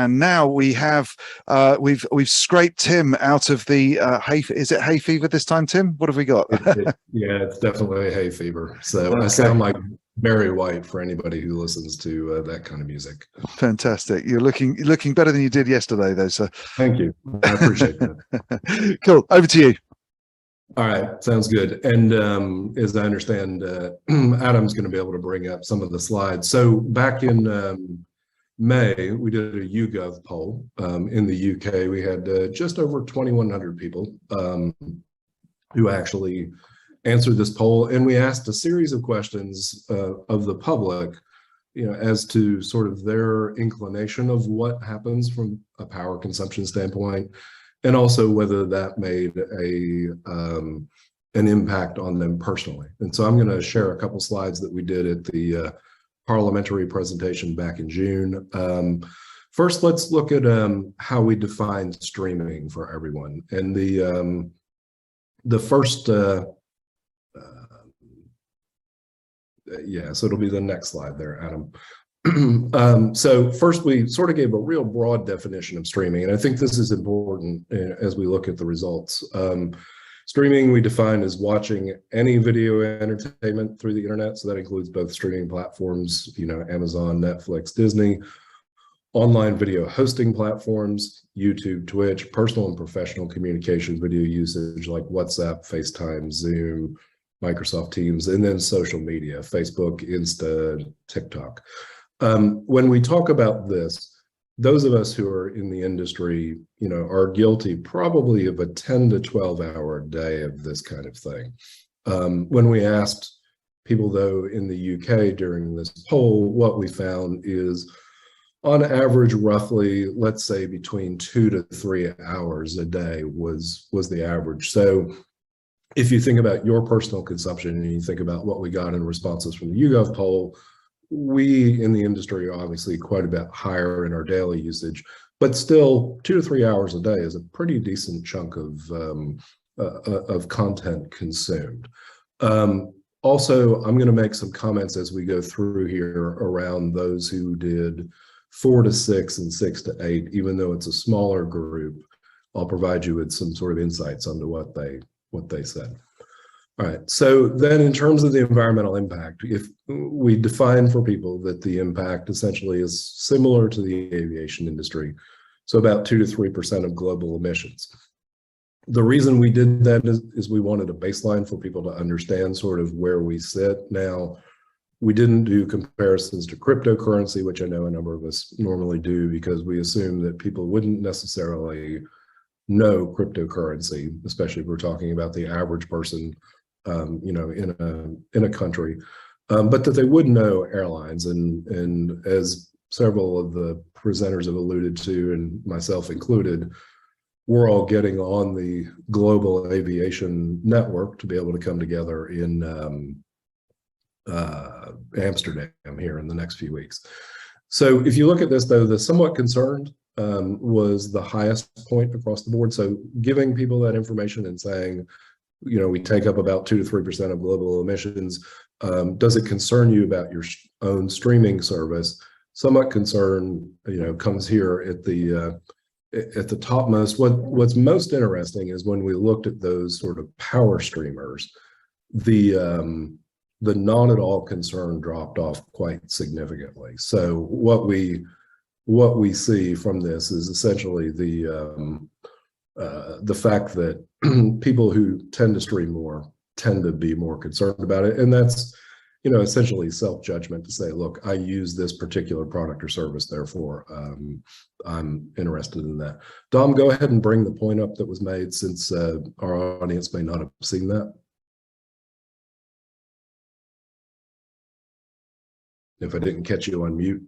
and now we have we've scraped Tim out of the hay. Is it hay fever this time, Tim? What have we got? Yeah, it's definitely hay fever. So Okay. I sound like Barry White for anybody who listens to that kind of music. Fantastic. You're looking better than you did yesterday, though. So thank you. I appreciate that. Cool. Over to you. All right, sounds good. And as I understand, Adam's going to be able to bring up some of the slides. So back in May, we did a YouGov poll in the UK. We had just over 2,100 people who actually answered this poll, and we asked a series of questions of the public, as to sort of their inclination of what happens from a power consumption standpoint, and also whether that made an impact on them personally. And so I'm going to share a couple slides that we did at the parliamentary presentation back in June. First, let's look at how we define streaming for everyone. And the first, so it'll be the next slide there, Adam. So first, we sort of gave a real broad definition of streaming, and I think this is important as we look at the results. Streaming we define as watching any video entertainment through the internet, so that includes both streaming platforms, Amazon, Netflix, Disney, online video hosting platforms, YouTube, Twitch, personal and professional communication video usage like WhatsApp, FaceTime, Zoom, Microsoft Teams, and then social media, Facebook, Insta, TikTok. When we talk about this, those of us who are in the industry, are guilty probably of a 10 to 12 hour day of this kind of thing. When we asked people, though, in the UK during this poll, what we found is on average, roughly, let's say between 2 to 3 hours a day was the average. So if you think about your personal consumption and you think about what we got in responses from the YouGov poll, we in the industry are obviously quite a bit higher in our daily usage, but still 2 to 3 hours a day is a pretty decent chunk of content consumed. Also, I'm going to make some comments as we go through here around those who did 4 to 6 and 6 to 8, even though it's a smaller group. I'll provide you with some sort of insights onto what they said. All right, so then in terms of the environmental impact, if we define for people that the impact essentially is similar to the aviation industry, so about 2 to 3% of global emissions. The reason we did that is we wanted a baseline for people to understand sort of where we sit. Now, we didn't do comparisons to cryptocurrency, which I know a number of us normally do, because we assume that people wouldn't necessarily know cryptocurrency, especially if we're talking about the average person, in a country, but that they would know airlines. And as several of the presenters have alluded to, and myself included, we're all getting on the global aviation network to be able to come together in Amsterdam here in the next few weeks. So if you look at this, though, the somewhat concerned was the highest point across the board. So giving people that information and saying, we take up about 2 to 3% of global emissions. Does it concern you about your own streaming service? Somewhat concern, comes here at the topmost. What's most interesting is when we looked at those sort of power streamers, the not at all concern dropped off quite significantly. So what we see from this is essentially the fact that people who tend to stream more tend to be more concerned about it. And that's, essentially self-judgment to say, look, I use this particular product or service, therefore I'm interested in that. Dom, go ahead and bring the point up that was made, since our audience may not have seen that. If I didn't catch you on mute.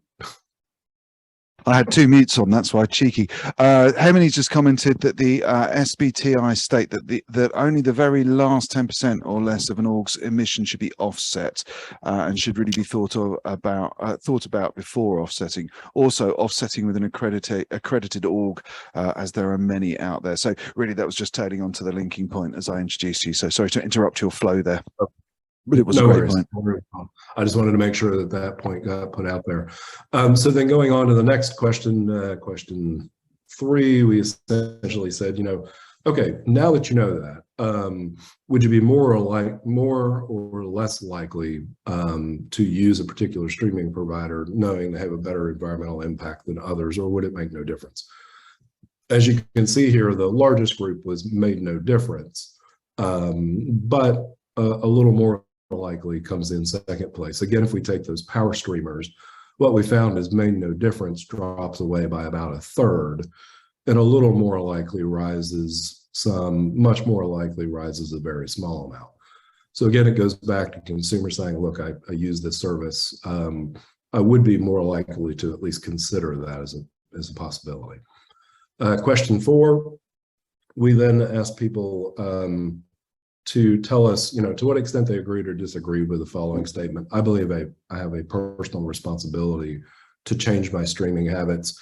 I had 2 mutes on, that's why, cheeky. Hemini's just commented that the SBTI state that only the very last 10% or less of an org's emission should be offset and should really be thought about before offsetting. Also, offsetting with an accredited org, as there are many out there. So really, that was just tailing on to the linking point as I introduced you. So sorry to interrupt your flow there. But it was No a great worries. point. No worries. I just wanted to make sure that that point got put out there. So then going on to the next question, question 3, we essentially said, okay, now that you know that, would you be more or less likely to use a particular streaming provider knowing they have a better environmental impact than others, or would it make no difference? As you can see here, the largest group was made no difference, but a little more likely comes in second place. Again, if we take those power streamers, what we found is made no difference drops away by about a third, and a little more likely rises much more likely rises a very small amount. So again, it goes back to consumers saying, look, I use this service. I would be more likely to at least consider that as a possibility. Question 4, we then asked people to tell us, to what extent they agreed or disagreed with the following statement. I believe I have a personal responsibility to change my streaming habits.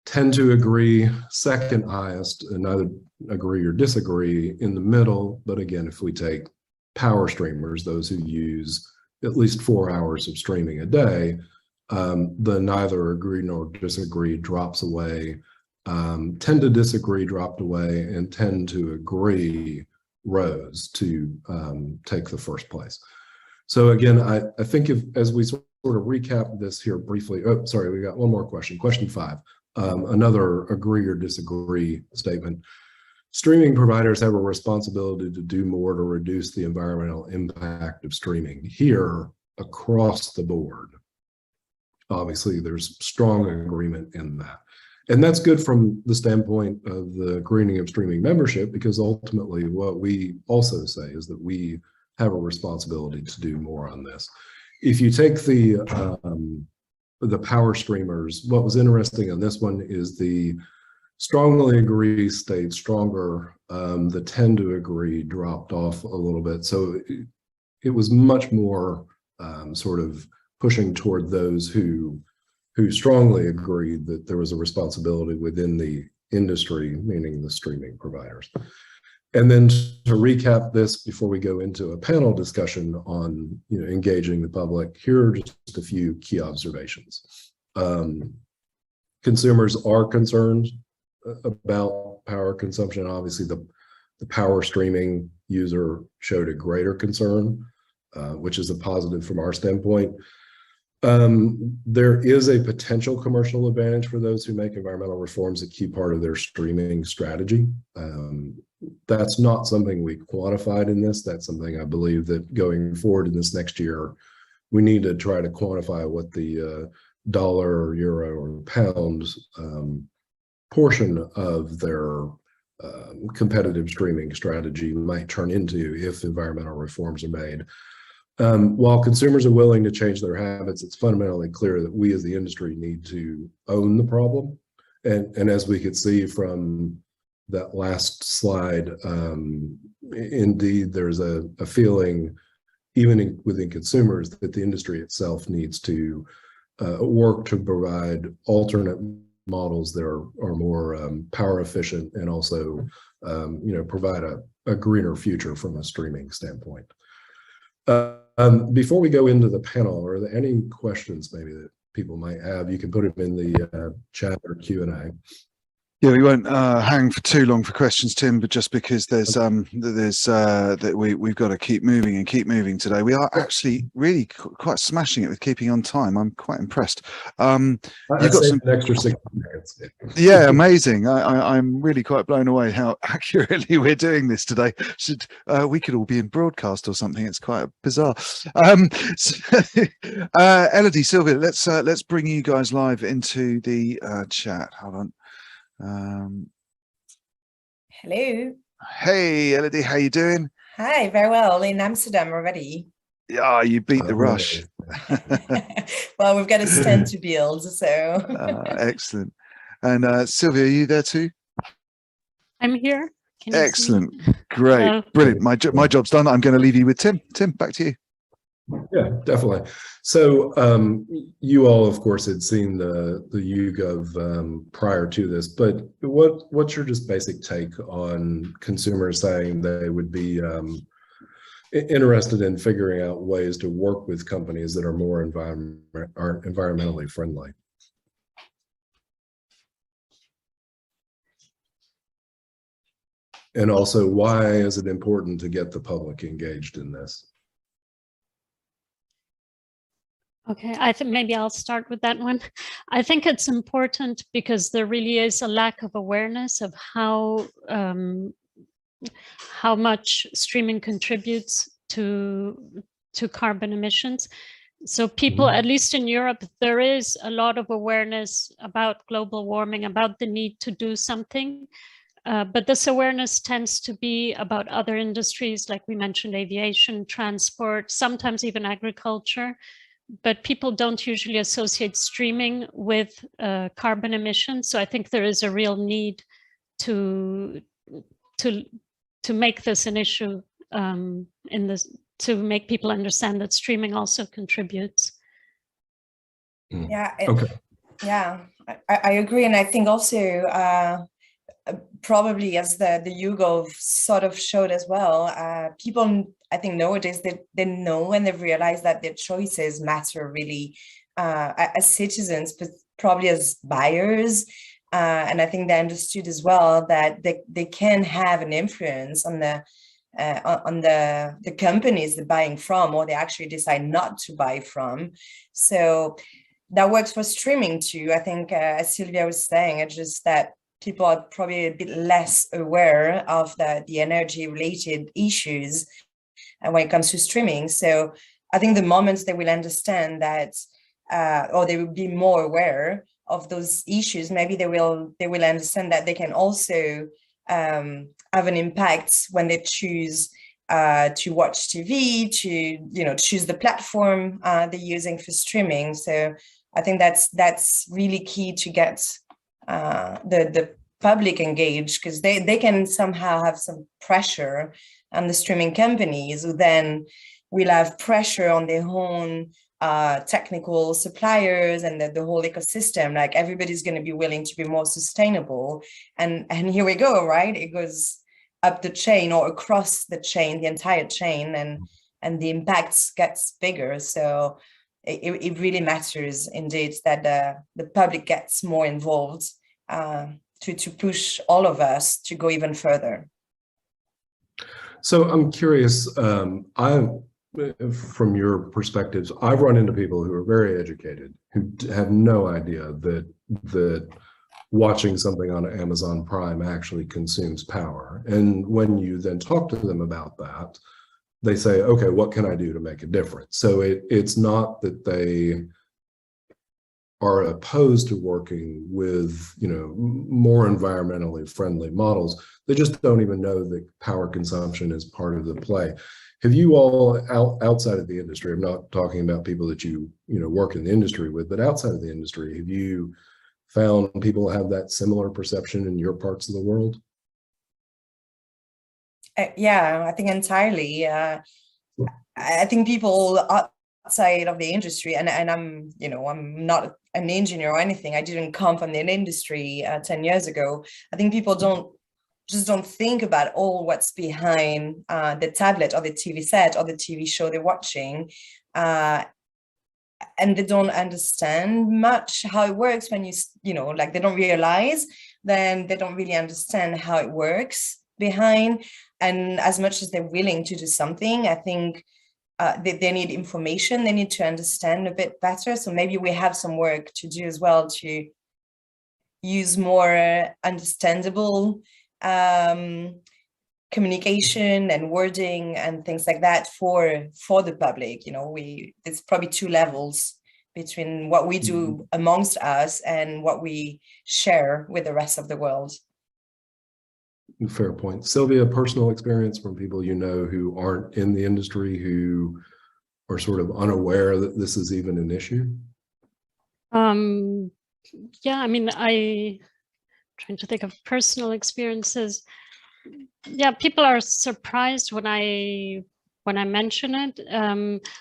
Tend to agree, second highest, and neither agree or disagree in the middle. But again, if we take power streamers, those who use at least 4 hours of streaming a day, the neither agree nor disagree drops away. Tend to disagree dropped away, and tend to agree rose to take the first place. So again, I think as we sort of recap this here briefly, oh, sorry, we got one more question. Question 5, another agree or disagree statement. Streaming providers have a responsibility to do more to reduce the environmental impact of streaming here across the board. Obviously, there's strong agreement in that. And that's good from the standpoint of the greening of streaming membership, because ultimately what we also say is that we have a responsibility to do more on this. If you take the power streamers, what was interesting on this one is the strongly agree stayed stronger. The tend to agree dropped off a little bit. So it was much more sort of pushing toward those who strongly agreed that there was a responsibility within the industry, meaning the streaming providers. And then to recap this before we go into a panel discussion on engaging the public, here are just a few key observations. Consumers are concerned about power consumption. Obviously, the power streaming user showed a greater concern, which is a positive from our standpoint. There is a potential commercial advantage for those who make environmental reforms a key part of their streaming strategy. That's not something we quantified in this. That's something I believe that going forward in this next year, we need to try to quantify what the dollar or euro or pound portion of their competitive streaming strategy might turn into if environmental reforms are made. While consumers are willing to change their habits, it's fundamentally clear that we as the industry need to own the problem. And as we could see from that last slide, indeed, there's a feeling, even within consumers, that the industry itself needs to work to provide alternate models that are more power efficient and also provide a greener future from a streaming standpoint. Before we go into the panel, are there any questions maybe that people might have? You can put them in the chat or Q&A. Yeah, we won't hang for too long for questions, Tim, but just because there's that we've got to keep moving today. We are actually really quite smashing it with keeping on time. I'm quite impressed. You've got some an extra 6 minutes. Yeah, amazing. I'm really quite blown away how accurately we're doing this today. We could all be in broadcast or something. It's quite bizarre. Elodie, Sylvia, let's bring you guys live into the chat. Hold on. Hello. Hey, Elodie, how you doing? Hi, very well. In Amsterdam already. Yeah, you beat the rush. Well, we've got a stand to build, so. Excellent. And Sylvia, are you there too? I'm here. Can you Excellent. see me? Great. Brilliant. My job's done. I'm going to leave you with Tim. Tim, back to you. Yeah, definitely. So you all, of course, had seen the YouGov prior to this, but what's your just basic take on consumers saying they would be interested in figuring out ways to work with companies that are more environmentally friendly. And also, why is it important to get the public engaged in this? Okay, I think maybe I'll start with that one. I think it's important because there really is a lack of awareness of how much streaming contributes to carbon emissions. So people, at least in Europe, there is a lot of awareness about global warming, about the need to do something. But this awareness tends to be about other industries, like we mentioned, aviation, transport, sometimes even agriculture. But people don't usually associate streaming with carbon emissions. So I think there is a real need to make this an issue in this, to make people understand that streaming also contributes. Yeah. Okay. Yeah, I agree. And I think also probably as the YouGov sort of showed as well, people, I think nowadays they know and they've realized that their choices matter really as citizens, but probably as buyers. And I think they understood as well that they can have an influence on the companies they're buying from, or they actually decide not to buy from. So that works for streaming too. I think, as Sylvia was saying, it's just that people are probably a bit less aware of the energy related issues when it comes to streaming. So I think the moment they will understand that, or they will be more aware of those issues, maybe they will understand that they can also have an impact when they choose to watch TV, to choose the platform they're using for streaming. So I think that's really key to get the public engaged, because they can somehow have some pressure on the streaming companies, who then will have pressure on their own technical suppliers and the whole ecosystem. Like, everybody's going to be willing to be more sustainable, and here we go, right? It goes up the chain or across the chain, the entire chain, and the impact gets bigger. So it really matters indeed that the public gets more involved to push all of us to go even further. So I'm curious, from your perspectives, I've run into people who are very educated, who have no idea that watching something on Amazon Prime actually consumes power. And when you then talk to them about that, they say, okay, what can I do to make a difference? So it's not that they are opposed to working with, more environmentally friendly models. They just don't even know that power consumption is part of the play. Have you all, outside of the industry, I'm not talking about people that you work in the industry with, but outside of the industry, have you found people have that similar perception in your parts of the world? Yeah, I think entirely. I think people outside of the industry, and I'm not an engineer or anything. I didn't come from the industry 10 years ago. I think people don't think about all what's behind the tablet or the TV set or the TV show they're watching. And they don't understand much how it works when like, they don't realize, then they don't really understand how it works behind. And as much as they're willing to do something, I think they need information, they need to understand a bit better. So maybe we have some work to do as well to use more understandable communication and wording and things like that for the public. There's probably two levels between what we do amongst us and what we share with the rest of the world. Fair point. Sylvia, personal experience from people who aren't in the industry, who are sort of unaware that this is even an issue? Yeah, I mean, trying to think of personal experiences. Yeah, people are surprised when I mention it.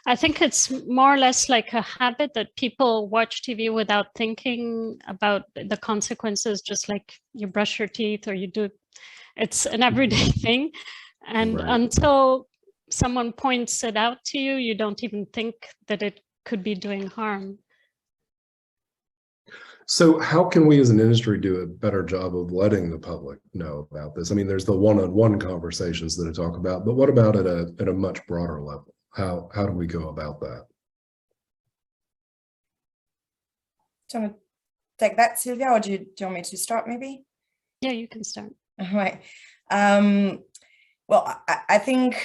I think it's more or less like a habit that people watch TV without thinking about the consequences, just like you brush your teeth or you do. It's an everyday thing. And Right. until someone points it out to you, you don't even think that it could be doing harm. So how can we as an industry do a better job of letting the public know about this? I mean, there's the one-on-one conversations that I talk about, but what about at a much broader level? How do we go about that? Do you want to take that, Sylvia, or do you want me to start maybe? Yeah, you can start. All right. Well, I think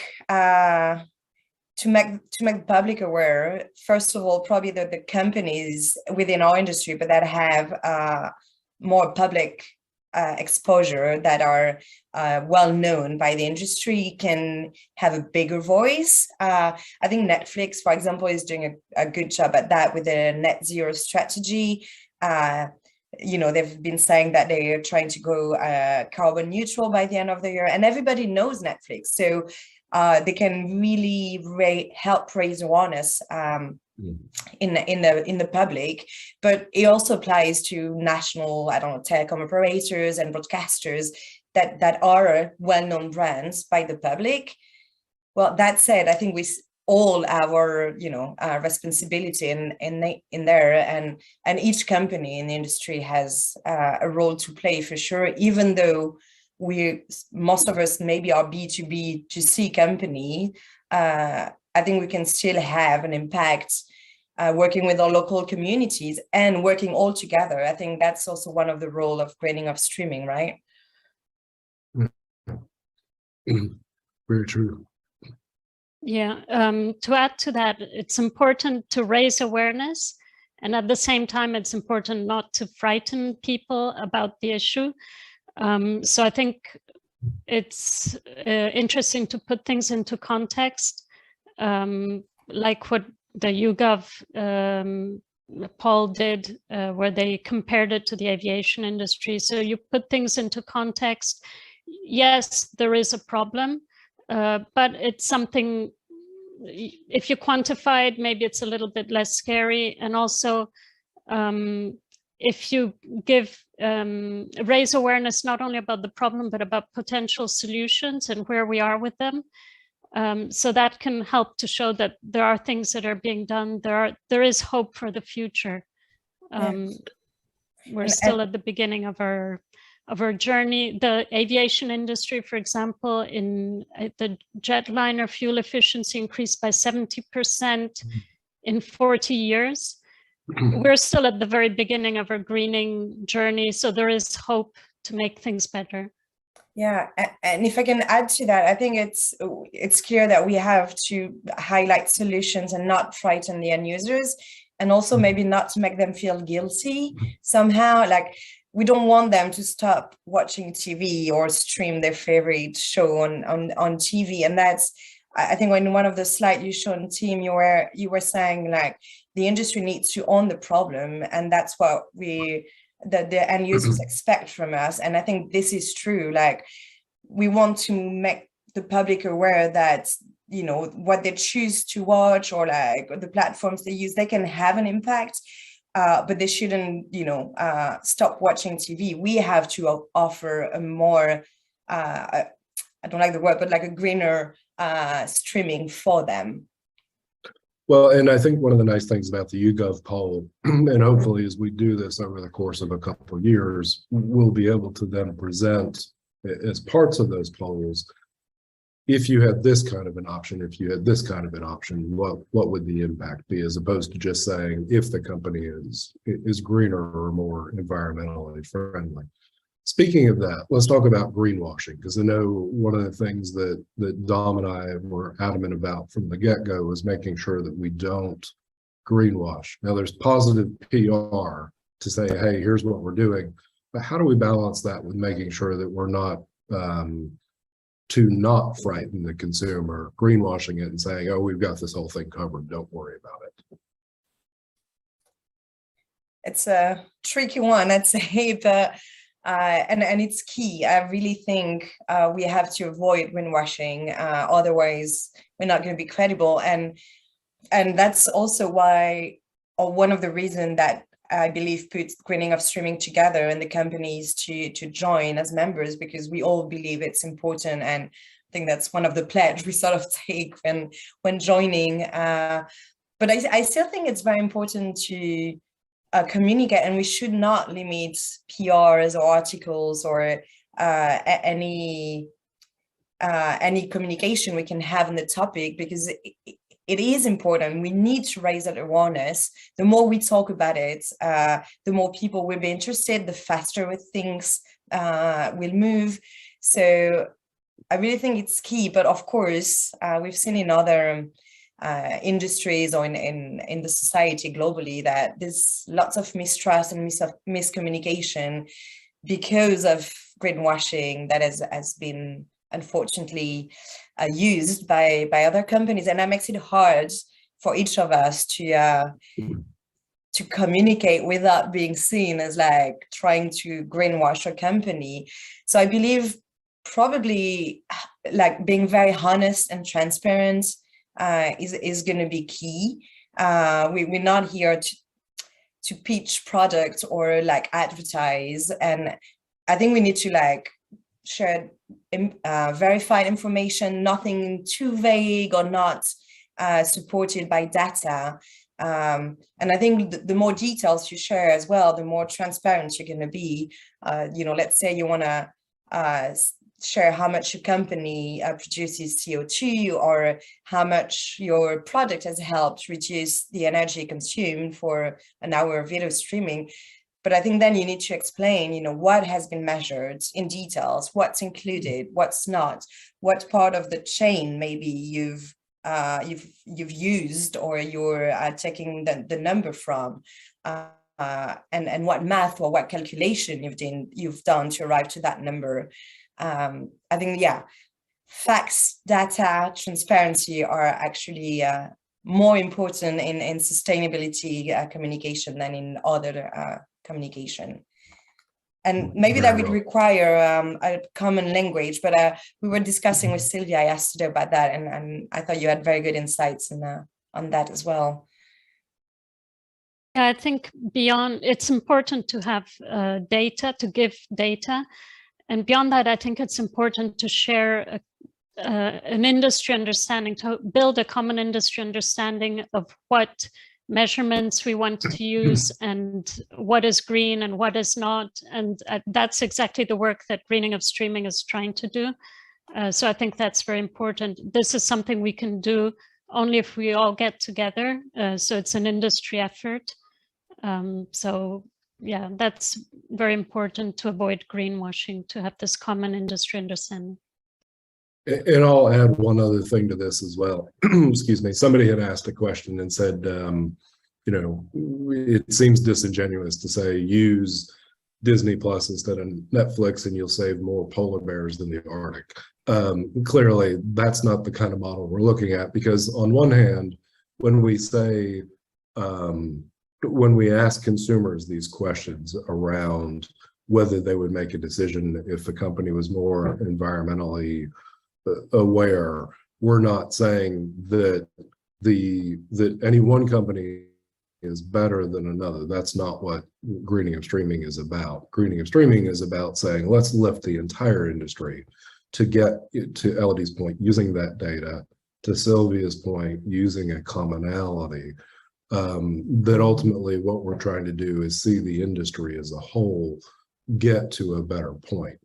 to make the public aware, first of all, probably the companies within our industry, but that have more public exposure, that are well known by the industry, can have a bigger voice. I think Netflix, for example, is doing a good job at that with the net zero strategy. You know, they've been saying that they are trying to go carbon neutral by the end of the year, and everybody knows Netflix. So they can really help raise awareness in the public. But it also applies to national, I don't know, telecom operators and broadcasters that are well-known brands by the public. Well, that said, I think we all our responsibility in there, and each company in the industry has a role to play for sure, even though most of us maybe are B2B to C company. I think we can still have an impact working with our local communities and working all together. I think that's also one of the role of greening of streaming, right? Very true. Yeah, to add to that, it's important to raise awareness, and at the same time, it's important not to frighten people about the issue. So I think it's interesting to put things into context, like what the YouGov poll did, where they compared it to the aviation industry. So you put things into context. Yes, there is a problem, but it's something, if you quantify it, maybe it's a little bit less scary. And also, if you raise awareness not only about the problem, but about potential solutions and where we are with them, so that can help to show that there are things that are being done. There is hope for the future. We're still at the beginning of our journey. The aviation industry, for example, in the jetliner fuel efficiency increased by 70% in 40 years. We're still at the very beginning of our greening journey, so there is hope to make things better. Yeah, and if I can add to that, I think it's clear that we have to highlight solutions and not frighten the end users, and also maybe not to make them feel guilty somehow. Like, we don't want them to stop watching TV or stream their favorite show on TV. And that's, I think, when one of the slides you showed, Tim, you were saying like the industry needs to own the problem, and that's what the end users expect from us. And I think this is true. Like, we want to make the public aware that, you know, what they choose to watch or like the platforms they use, they can have an impact, but they shouldn't, stop watching TV. We have to offer a more, I don't like the word, but like a greener streaming for them. Well, and I think one of the nice things about the YouGov poll, and hopefully as we do this over the course of a couple of years, we'll be able to then present as parts of those polls, if you had this kind of an option, if you had this kind of an option, what would the impact be, as opposed to just saying if the company is greener or more environmentally friendly. Speaking of that, let's talk about greenwashing, because I know one of the things that Dom and I were adamant about from the get-go is making sure that we don't greenwash. Now, there's positive PR to say, hey, here's what we're doing, but how do we balance that with making sure that we're not to not frighten the consumer, greenwashing it and saying, oh, we've got this whole thing covered, don't worry about it? It's a tricky one, I'd say, but and it's key. I really think we have to avoid greenwashing, otherwise we're not going to be credible. And that's also why, or one of the reasons that I believe puts greening of streaming together and the companies to join as members, because we all believe it's important and think that's one of the pledge we sort of take when joining. But I still think it's very important to communicate, and we should not limit PRs or articles or any communication we can have on the topic, because it is important. We need to raise that awareness. The more we talk about it, the more people will be interested, the faster with things will move. So I really think it's key. But of course, we've seen in other industries or in the society globally that there's lots of mistrust and miscommunication because of greenwashing that has been unfortunately used by other companies, and that makes it hard for each of us to communicate without being seen as like trying to greenwash a company. So I believe probably like being very honest and transparent is going to be key. We're not here to pitch product or like advertise, and I think we need to like share verified information, nothing too vague or not supported by data. And I think the more details you share as well, the more transparent you're going to be. Let's say you want to share how much your company produces CO2 or how much your product has helped reduce the energy consumed for an hour of video streaming. But I think then you need to explain, what has been measured in details, what's included, what's not, what part of the chain maybe you've used or you're taking the number from, and what math or what calculation you've done to arrive to that number. I think, facts, data, transparency are actually more important in sustainability communication than in other communication. And maybe that would require a common language, but we were discussing with Sylvia yesterday about that, and I thought you had very good insights on that as well. Yeah, I think it's important to have data, to give data. And beyond that, I think it's important to share an industry understanding, to build a common industry understanding of what measurements we want to use and what is green and what is not. And that's exactly the work that Greening of Streaming is trying to do. So I think that's very important. This is something we can do only if we all get together. So it's an industry effort. So yeah, that's very important to avoid greenwashing, to have this common industry understanding. And I'll add one other thing to this as well. Excuse me. Somebody had asked a question and said, it seems disingenuous to say use Disney Plus instead of Netflix and you'll save more polar bears than the Arctic. Clearly, that's not the kind of model we're looking at, because on one hand, when we say, when we ask consumers these questions around whether they would make a decision if a company was more environmentally aware, we're not saying that any one company is better than another. That's not what Greening of Streaming is about. Greening of Streaming is about saying, let's lift the entire industry to get to Elodie's point, using that data, to Sylvia's point, using a commonality, that ultimately what we're trying to do is see the industry as a whole get to a better point.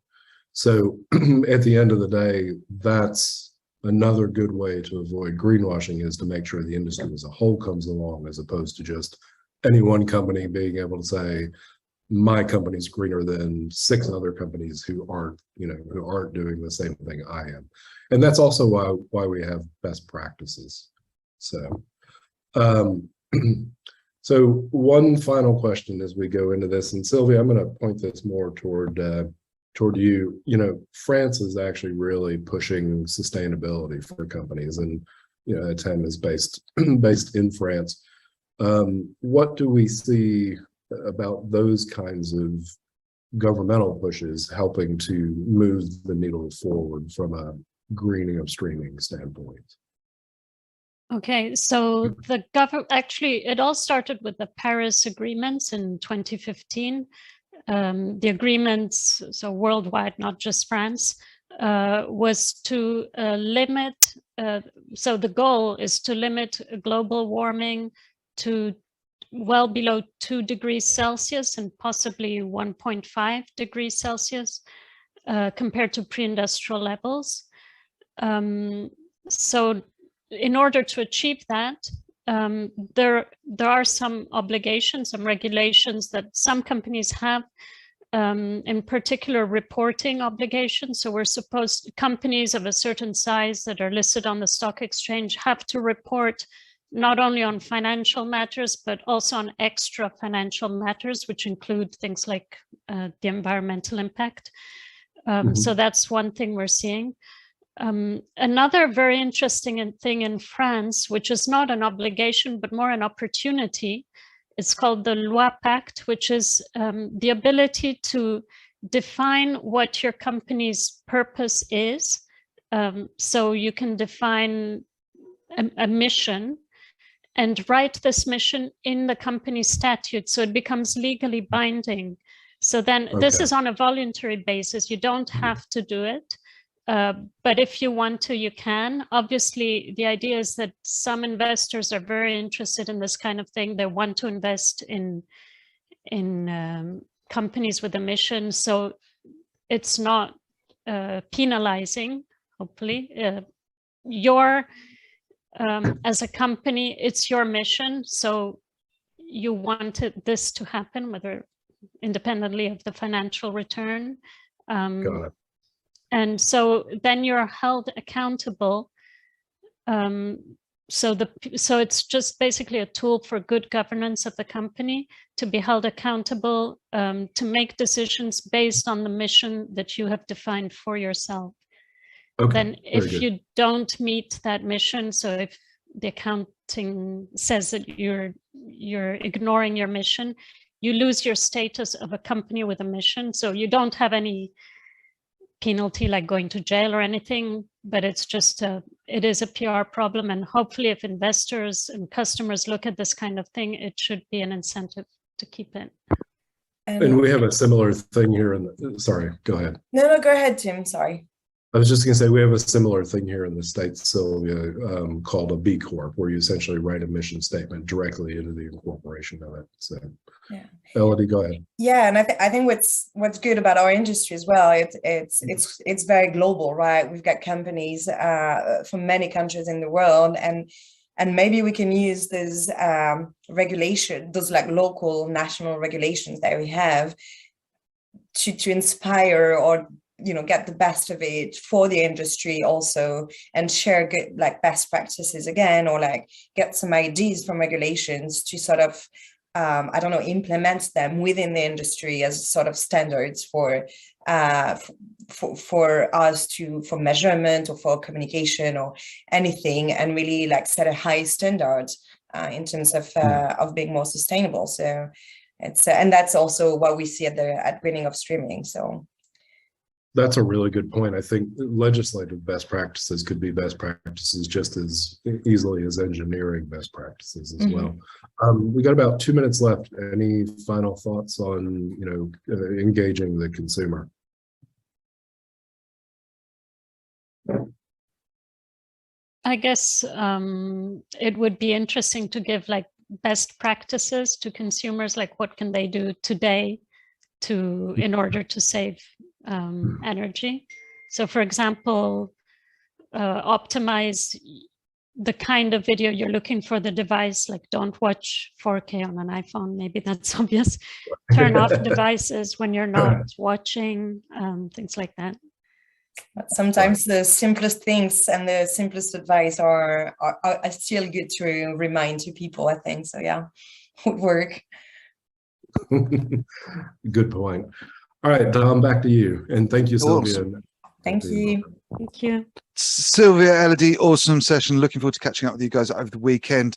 So at the end of the day, that's another good way to avoid greenwashing, is to make sure the industry as a whole comes along, as opposed to just any one company being able to say, my company's greener than 6 other companies who aren't doing the same thing I am. And that's also why we have best practices. So, so one final question as we go into this, and Sylvia, I'm going to point this more toward you. France is actually really pushing sustainability for companies, and ATEM is based in France. What do we see about those kinds of governmental pushes helping to move the needle forward from a greening of streaming standpoint? Okay, so the government, actually, it all started with the Paris agreements in 2015. The agreements, so worldwide, not just France, was to limit, so the goal is to limit global warming to well below 2 degrees Celsius and possibly 1.5 degrees Celsius compared to pre-industrial levels. So in order to achieve that, there are some obligations, some regulations that some companies have, in particular reporting obligations. So companies of a certain size that are listed on the stock exchange have to report not only on financial matters, but also on extra financial matters, which include things like the environmental impact. So that's one thing we're seeing. Another very interesting thing in France, which is not an obligation, but more an opportunity, it's called the Loi Pacte, which is the ability to define what your company's purpose is. So you can define a mission and write this mission in the company statute, so it becomes legally binding. So then this is on a voluntary basis. You don't have to do it. But if you want to, you can. Obviously, the idea is that some investors are very interested in this kind of thing. They want to invest in companies with a mission. So it's not penalizing, hopefully. As a company, it's your mission. So you wanted this to happen, whether independently of the financial return. Got it. And so then you're held accountable. So it's just basically a tool for good governance of the company to be held accountable, to make decisions based on the mission that you have defined for yourself. Okay. Then if you don't meet that mission, so if the accounting says that you're ignoring your mission, you lose your status of a company with a mission. So you don't have any penalty like going to jail or anything, but it's just it is a PR problem. And hopefully if investors and customers look at this kind of thing, it should be an incentive to keep it. And we have a similar thing here sorry, go ahead. No, go ahead, Tim, sorry. I was just going to say, we have a similar thing here in the States, Sylvia, called a B Corp, where you essentially write a mission statement directly into the incorporation of it. So, yeah. Elodie, go ahead. Yeah, and I think what's good about our industry as well, it's very global, right? We've got companies from many countries in the world, and maybe we can use this regulation, those like local, national regulations that we have to inspire or get the best of it for the industry also, and share good like best practices again, or like get some ideas from regulations to sort of I don't know, implement them within the industry as sort of standards for us for measurement or for communication or anything, and really like set a high standard in terms of being more sustainable. So it's and that's also what we see at Greening of Streaming. So that's a really good point. I think legislative best practices could be best practices just as easily as engineering best practices as well. We got about 2 minutes left. Any final thoughts on engaging the consumer? I guess it would be interesting to give like best practices to consumers, like what can they do today in order to save energy. So for example, optimize the kind of video you're looking for the device, like don't watch 4K on an iPhone, maybe that's obvious. Turn off devices when you're not watching, things like that. But sometimes the simplest things and the simplest advice are still good to remind to people, I think. So yeah, would work. Good point. All right, Dom, back to you. And thank you, Sylvia. Thank you. Thank you. Sylvia, Elodie, awesome session. Looking forward to catching up with you guys over the weekend.